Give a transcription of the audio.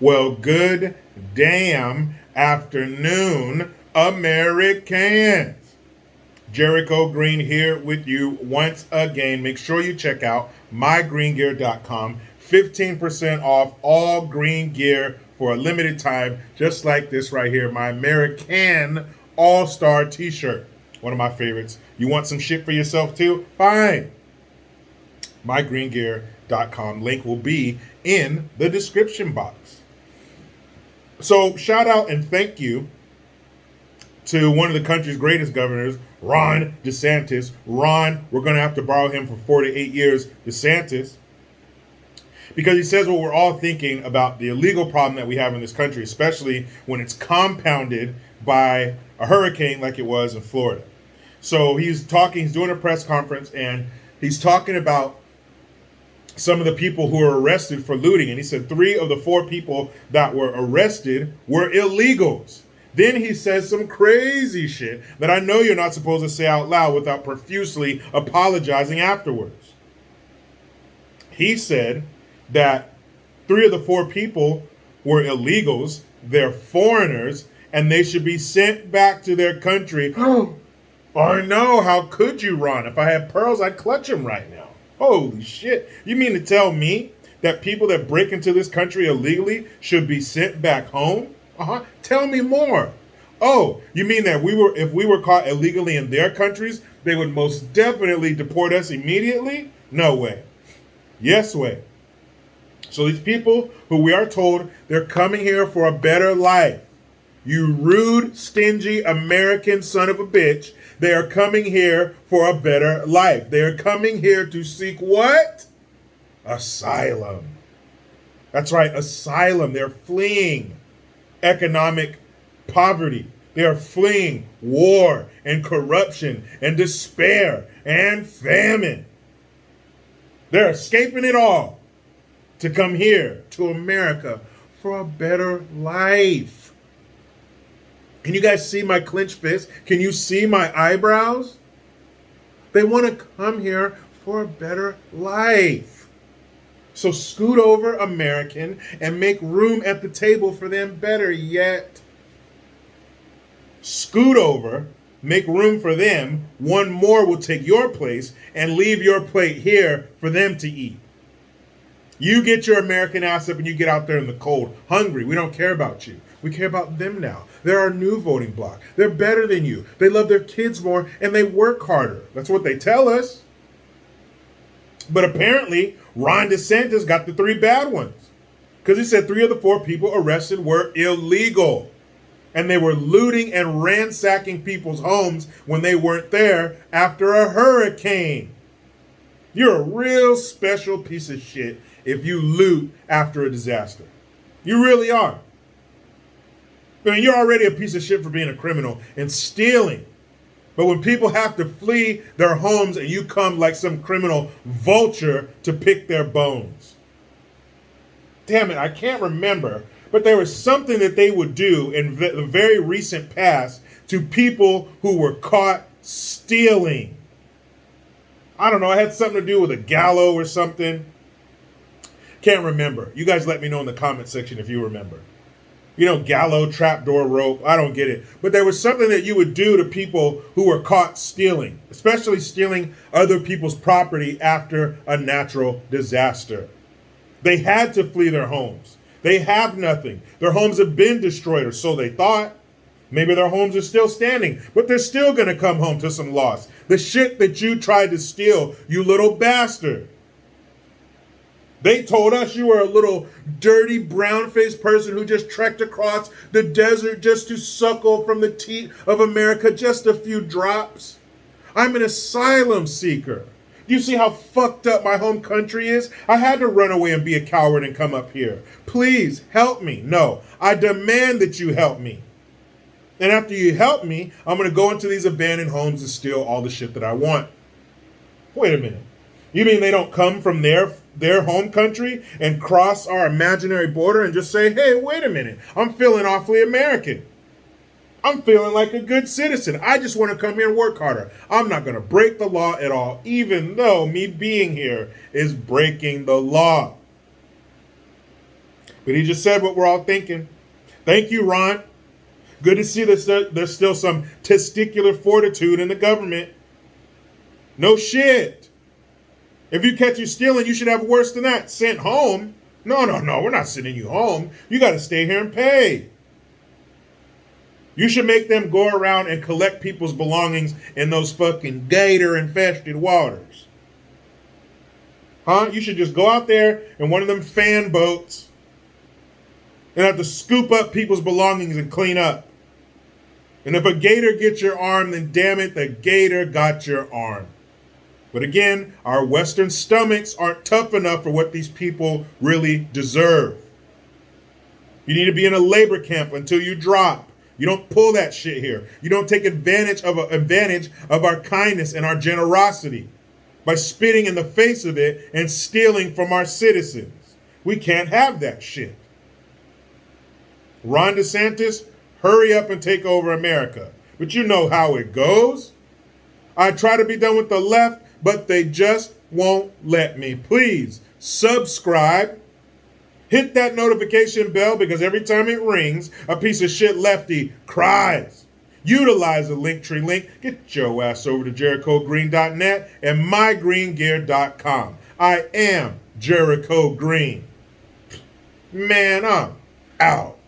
Well, good damn afternoon, Americans. Jericho Green here with you once again. Make sure you check out mygreengear.com. 15% off all green gear for a limited time, just like this right here, my American All-Star t-shirt. One of my favorites. You want some shit for yourself too? Fine. mygreengear.com. Link will be in the description box. So shout out and thank you to one of the country's greatest governors, Ron DeSantis. Ron, we're going to have to borrow him for 4 to 8 years, DeSantis, because he says what we're all thinking about the illegal problem that we have in this country, especially when it's compounded by a hurricane like it was in Florida. So he's doing a press conference, and he's talking about some of the people who were arrested for looting. And he said 3 of the 4 people that were arrested were illegals. Then he says some crazy shit that I know you're not supposed to say out loud without profusely apologizing afterwards. He said that 3 of the 4 people were illegals, they're foreigners, and they should be sent back to their country. I know, how could you, Ron? If I had pearls, I'd clutch them right now. Holy shit. You mean to tell me that people that break into this country illegally should be sent back home? Tell me more. Oh, you mean that if we were caught illegally in their countries, they would most definitely deport us immediately? No way. Yes way. So these people who we are told they're coming here for a better life, you rude, stingy American son of a bitch, they are coming here for a better life. They are coming here to seek what? Asylum. That's right, asylum. They're fleeing economic poverty. They are fleeing war and corruption and despair and famine. They're escaping it all to come here to America for a better life. Can you guys see my clenched fist? Can you see my eyebrows? They want to come here for a better life. So scoot over, American, and make room at the table for them. Better yet, scoot over, make room for them. One more will take your place and leave your plate here for them to eat. You get your American ass up and you get out there in the cold, hungry. We don't care about you. We care about them now. They're our new voting bloc. They're better than you. They love their kids more and they work harder. That's what they tell us. But apparently, Ron DeSantis got the 3 bad ones. Because he said 3 of the 4 people arrested were illegal. And they were looting and ransacking people's homes when they weren't there after a hurricane. You're a real special piece of shit if you loot after a disaster. You really are. I mean, you're already a piece of shit for being a criminal and stealing. But when people have to flee their homes and you come like some criminal vulture to pick their bones. Damn it, I can't remember. But there was something that they would do in the very recent past to people who were caught stealing. I don't know, it had something to do with a gallows or something. Can't remember. You guys let me know in the comment section if you remember. You know, gallows, trapdoor rope, I don't get it. But there was something that you would do to people who were caught stealing, especially stealing other people's property after a natural disaster. They had to flee their homes. They have nothing. Their homes have been destroyed, or so they thought. Maybe their homes are still standing, but they're still going to come home to some loss. The shit that you tried to steal, you little bastard. They told us you were a little dirty, brown-faced person who just trekked across the desert just to suckle from the teat of America just a few drops. I'm an asylum seeker. Do you see how fucked up my home country is? I had to run away and be a coward and come up here. Please help me. No, I demand that you help me. And after you help me, I'm going to go into these abandoned homes and steal all the shit that I want. Wait a minute. You mean they don't come from their home country and cross our imaginary border and just say, hey, wait a minute, I'm feeling awfully American. I'm feeling like a good citizen. I just want to come here and work harder. I'm not going to break the law at all, even though me being here is breaking the law. But he just said what we're all thinking. Thank you, Ron. Good to see that there's still some testicular fortitude in the government. No shit. If you catch you stealing, you should have worse than that. Sent home? No, we're not sending you home. You got to stay here and pay. You should make them go around and collect people's belongings in those fucking gator-infested waters. Huh? You should just go out there in one of them fan boats and have to scoop up people's belongings and clean up. And if a gator gets your arm, then damn it, the gator got your arm. But again, our Western stomachs aren't tough enough for what these people really deserve. You need to be in a labor camp until you drop. You don't pull that shit here. You don't take advantage of our kindness and our generosity by spitting in the face of it and stealing from our citizens. We can't have that shit. Ron DeSantis, hurry up and take over America. But you know how it goes. I try to be done with the left, but they just won't let me. Please subscribe. Hit that notification bell because every time it rings, a piece of shit lefty cries. Utilize the Linktree link. Get your ass over to JerichoGreen.net and MyGreenGear.com. I am Jericho Green. Man, I'm out.